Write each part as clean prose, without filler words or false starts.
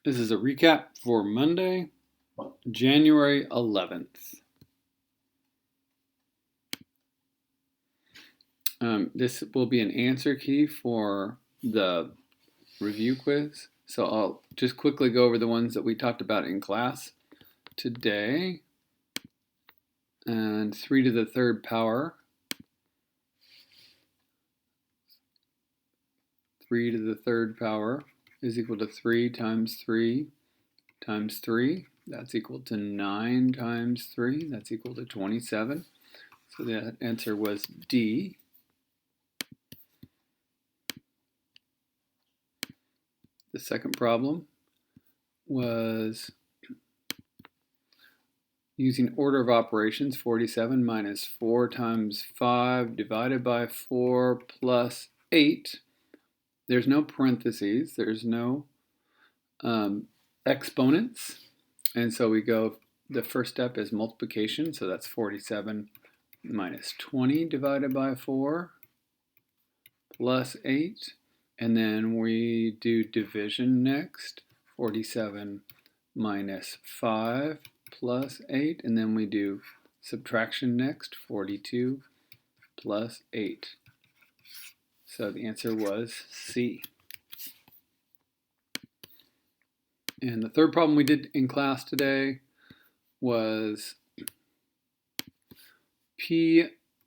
This is a recap for Monday, January 11th. This will be an answer key for the review quiz. So I'll just quickly go over the ones that we talked about in class today. And 3 to the third power. 3 to the third power is equal to 3 times 3 times 3. That's equal to 9 times 3. That's equal to 27. So the answer was D. The second problem was using order of operations, 47 minus 4 times 5 divided by 4 plus 8. There's no parentheses, there's no exponents. And so we go, the first step is multiplication, so that's 47 minus 20 divided by 4 plus 8. And then we do division next, 47 minus 5 plus 8, and then we do subtraction next, 42 plus 8. So the answer was C. And the third problem we did in class today was P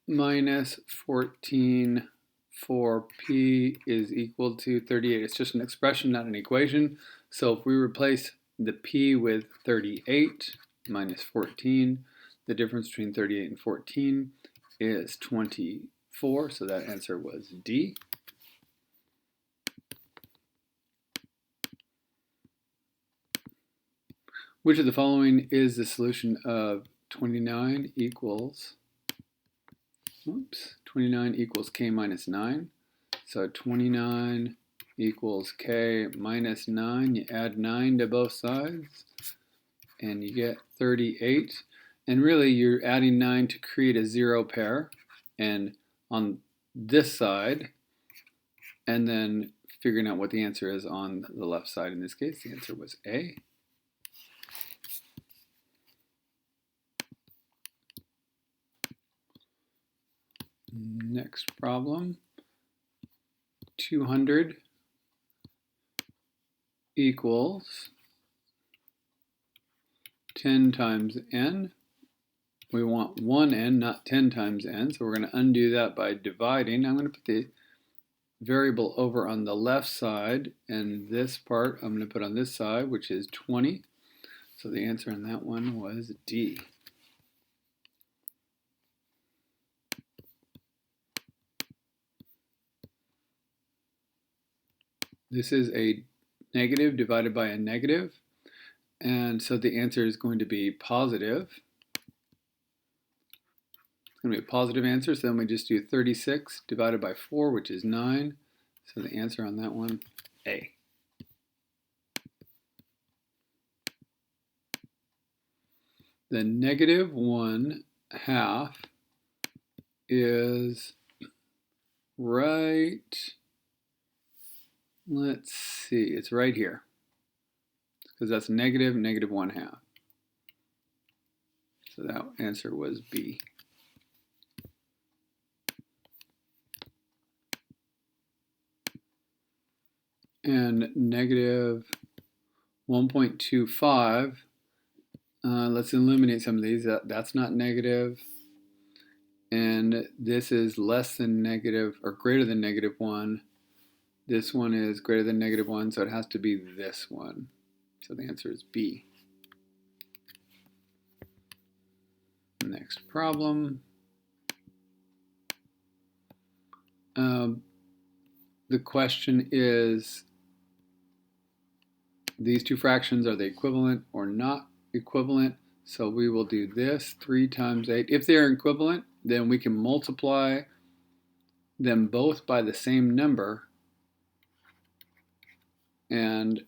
minus 14 for P is equal to 38. It's just an expression, not an equation. So if we replace the P with 38 minus 14, the difference between 38 and 14 is 24. So that answer was D. Which of the following is the solution of 29 equals K minus 9? So 29 equals K minus 9. You add 9 to both sides, and you get 38. And really, you're adding 9 to create a zero pair, and on this side, and then figuring out what the answer is on the left side. In this case, the answer was A. Next problem, 200 equals 10 times n. We want 1n, not 10 times n, so we're going to undo that by dividing. I'm going to put the variable over on the left side, and this part I'm going to put on this side, which is 20. So the answer on that one was D. This is a negative divided by a negative, and so the answer is going to be positive. It's going to be a positive answer, so then we just do 36 divided by 4, which is 9. So the answer on that one, A. The negative 1/2 is right, let's see, it's right here, because that's negative 1/2. So that answer was B. And negative 1.25, let's eliminate some of these. That's not negative. And this is less than negative, or greater than negative 1. This one is greater than negative 1, so it has to be this one. So the answer is B. Next problem. The question is, these two fractions, are they equivalent or not equivalent? So we will do this, 3 times 8. If they're equivalent, then we can multiply them both by the same number and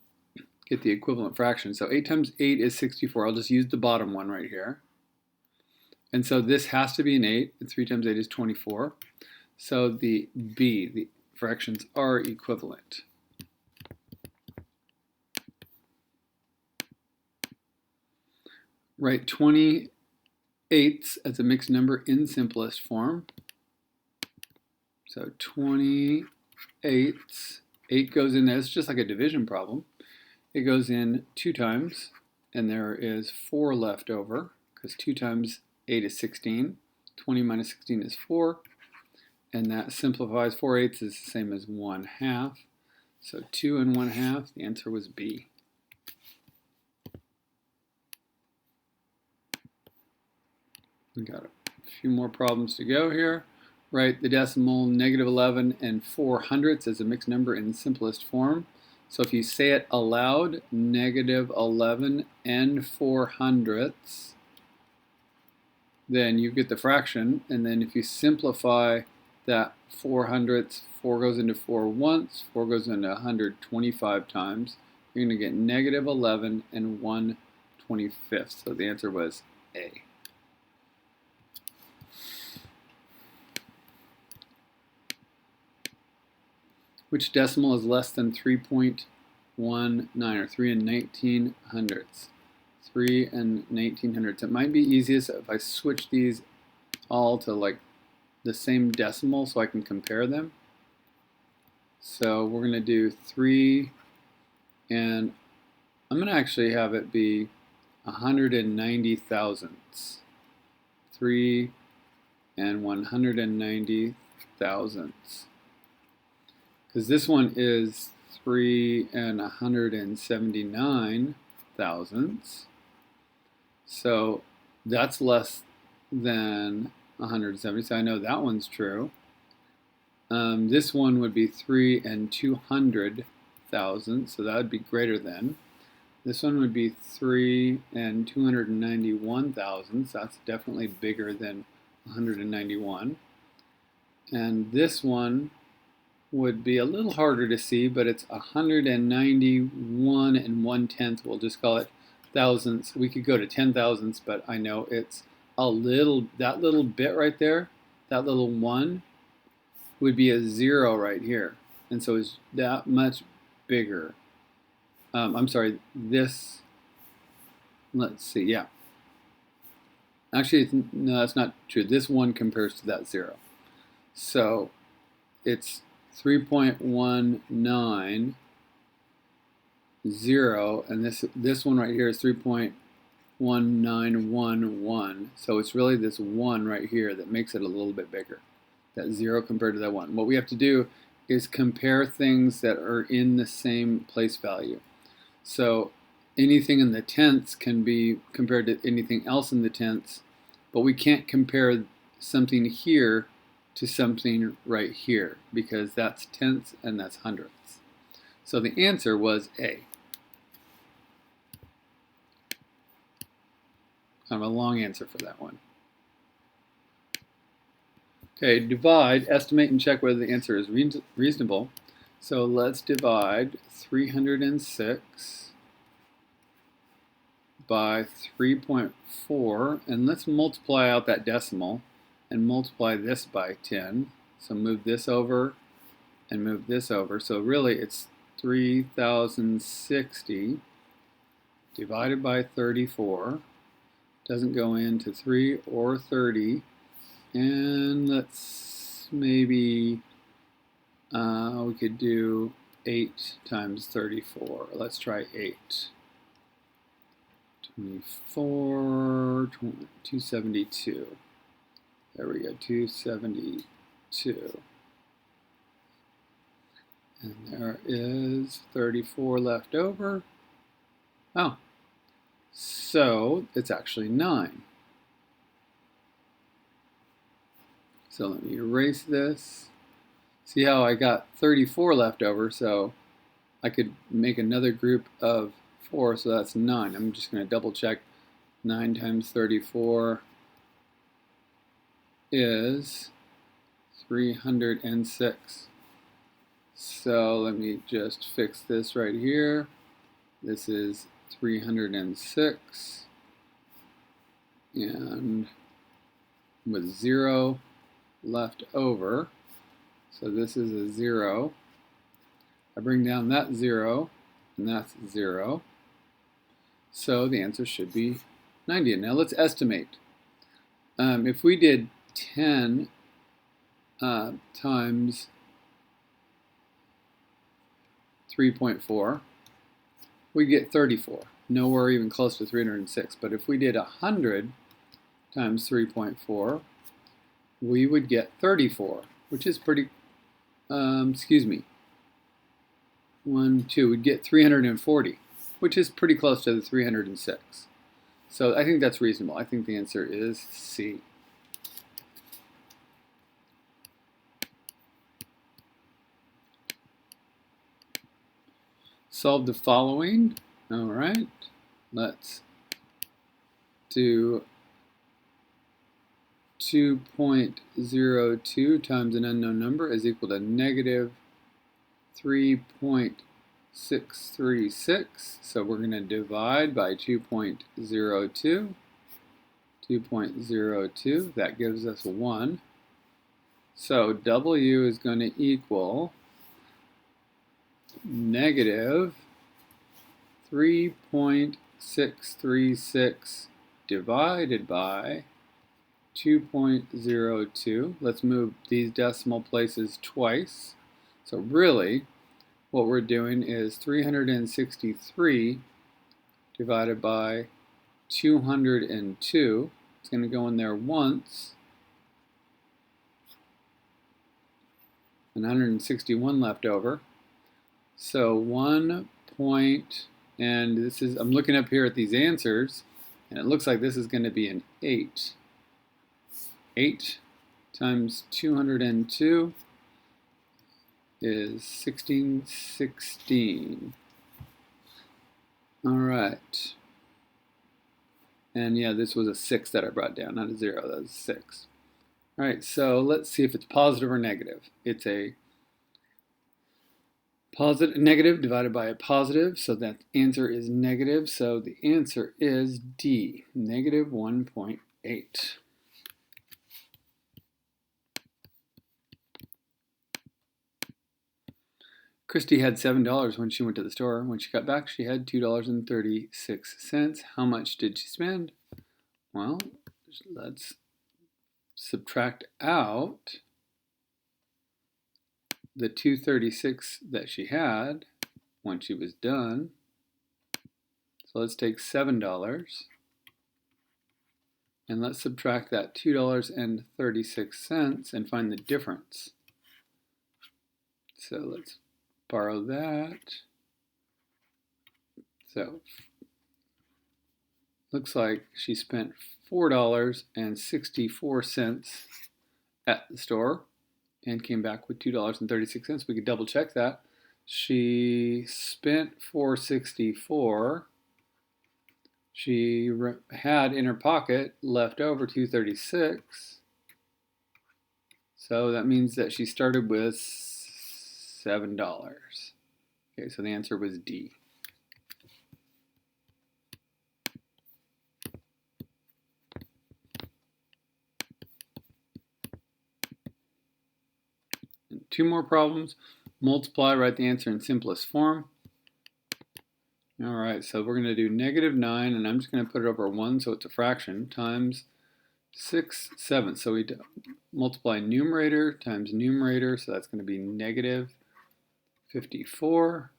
get the equivalent fraction. So 8 times 8 is 64. I'll just use the bottom one right here. And so this has to be an 8, and 3 times 8 is 24. So the B, the fractions are equivalent. write 20/8 as a mixed number in simplest form. So 20/8, 8 goes in there. It's just like a division problem. It goes in 2 times, and there is 4 left over, because 2 times 8 is 16. 20 minus 16 is 4, and that simplifies. 4/8 is the same as 1/2. So 2 and 1/2, the answer was B. We got a few more problems to go here. Write the decimal -11 and 4/100 as a mixed number in simplest form. So if you say it aloud, -11 and 4/100, then you get the fraction. And then if you simplify that 4/100, 4 goes into 4 once, 4 goes into 100 25 times, you're going to get -11 and 1/25. So the answer was A. Which decimal is less than 3.19 or 3 and 1900? 3 and 1900. It might be easiest if I switch these all to like the same decimal so I can compare them. So we're going to do 3, and I'm going to actually have it be 190 thousandths. 3 and 190 thousandths. Because this one is 3 and 179 thousandths. So that's less than 170, so I know that one's true. This one would be 3 and 200 thousandths, so that would be greater than. This one would be 3 and 291 thousandths, that's definitely bigger than 191. And this one would be a little harder to see, but it's 191 and 1/10. We'll just call it thousandths. We could go to 10 thousandths, but I know it's a little, that little bit right there, that little 1 would be a 0 right here. And so it's that much bigger. I'm sorry, this, let's see, yeah. Actually, no, that's not true. This 1 compares to that 0. So it's 3.190, and this one right here is 3.1911. So it's really this 1 right here that makes it a little bit bigger. That 0 compared to that 1. What we have to do is compare things that are in the same place value. So anything in the tenths can be compared to anything else in the tenths, but we can't compare something here to something right here, because that's tenths and that's hundredths. So the answer was A. Kind of a long answer for that one. Okay, divide, estimate, and check whether the answer is reasonable. So let's divide 306 by 3.4, and let's multiply out that decimal and multiply this by 10. So move this over and move this over. So really it's 3060 divided by 34. Doesn't go into 3 or 30. And let's maybe, we could do 8 times 34. Let's try 8. 24, 272. There we go, 272. And there is 34 left over. Oh, so it's actually 9. So let me erase this. See how I got 34 left over, so I could make another group of 4, so that's 9. I'm just going to double check. 9 times 34 is 306. So let me just fix this right here. This is 306, and with 0 left over, so this is a 0. I bring down that 0, and that's 0. So the answer should be 90. Now let's estimate. If we did 10 times 3.4, we get 34. Nowhere even close to 306. But if we did 100 times 3.4, we would get 34, which is pretty, excuse me, 1, 2, we'd get 340, which is pretty close to the 306. So I think that's reasonable. I think the answer is C. Solve the following. All right, let's do 2.02 times an unknown number is equal to negative 3.636. So we're going to divide by 2.02. 2.02, that gives us 1. So W is going to equal negative 3.636 divided by 2.02. Let's move these decimal places twice. So really, what we're doing is 363 divided by 202. It's going to go in there once. And 161 left over. So 1 point, and this is, I'm looking up here at these answers, and it looks like this is going to be an 8. 8 times 202 is 1616. All right. And yeah, this was a 6 that I brought down, not a 0. That was a 6. All right, so let's see if it's positive or negative. It's a negative divided by a positive, so that answer is negative. So the answer is D, negative 1.8. Christy had $7 when she went to the store. When she got back, she had $2.36. How much did she spend? Well, let's subtract out the $2.36 that she had when she was done. So let's take $7 and let's subtract that $2.36 and find the difference. So let's borrow that. So looks like she spent $4.64 at the store and came back with $2.36. We could double check that. She spent $4.64. She had in her pocket left over $2.36. So that means that she started with $7. Okay, so the answer was D. And 2 more problems. Multiply, write the answer in simplest form. All right, so we're going to do negative 9, and I'm just going to put it over 1, so it's a fraction, times 6/7. So we multiply numerator times numerator, so that's going to be negative 54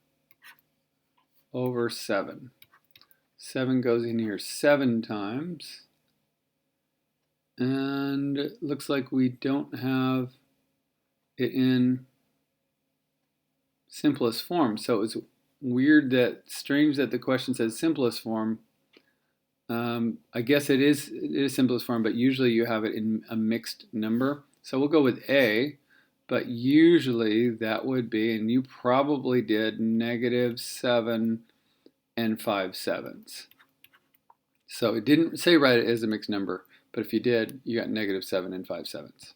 over 7. 7 goes in here 7 times. And it looks like we don't have it in simplest form. So it's strange that the question says simplest form. I guess it is simplest form, but usually you have it in a mixed number. So we'll go with A, but usually that would be, and you probably did, negative 7 and 5/7. So it didn't say write it as a mixed number, but if you did, you got negative 7 and 5/7.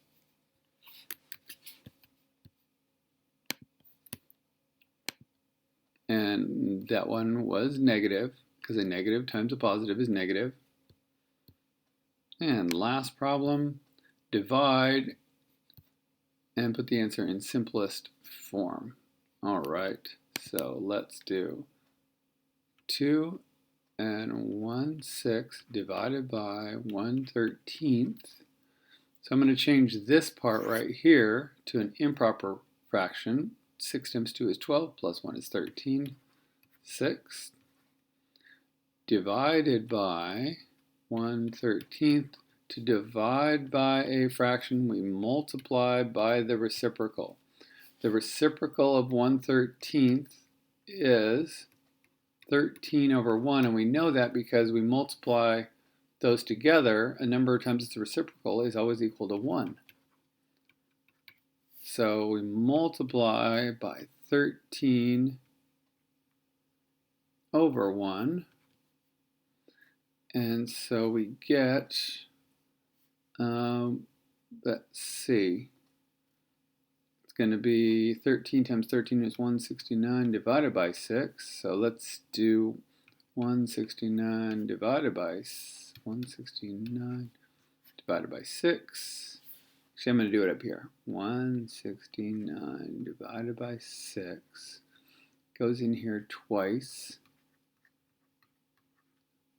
And that one was negative, because a negative times a positive is negative. And last problem, divide and put the answer in simplest form. All right, so let's do 2 and 1/6 divided by 1/13. So I'm going to change this part right here to an improper fraction. 6 times 2 is 12, plus 1 is 13. 6 divided by 1/13. To divide by a fraction, we multiply by the reciprocal. The reciprocal of 1/13 is 13 over 1, and we know that because we multiply those together. A number times its reciprocal is always equal to 1. So we multiply by 13 over 1, and so we get, let's see, it's going to be 13 times 13 is 169 divided by 6. So let's do 169 divided by 169 divided by 6. Actually, I'm going to do it up here. 169 divided by 6 goes in here twice.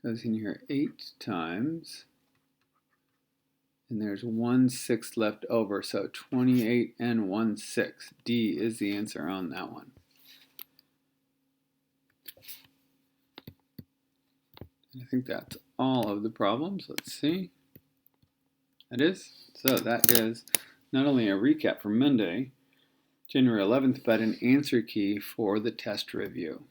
Goes in here 8 times. And there's 1/6 left over, so 28 and 1/6. D is the answer on that one. And I think that's all of the problems. Let's see. That is. So that is not only a recap for Monday, January 11th, but an answer key for the test review.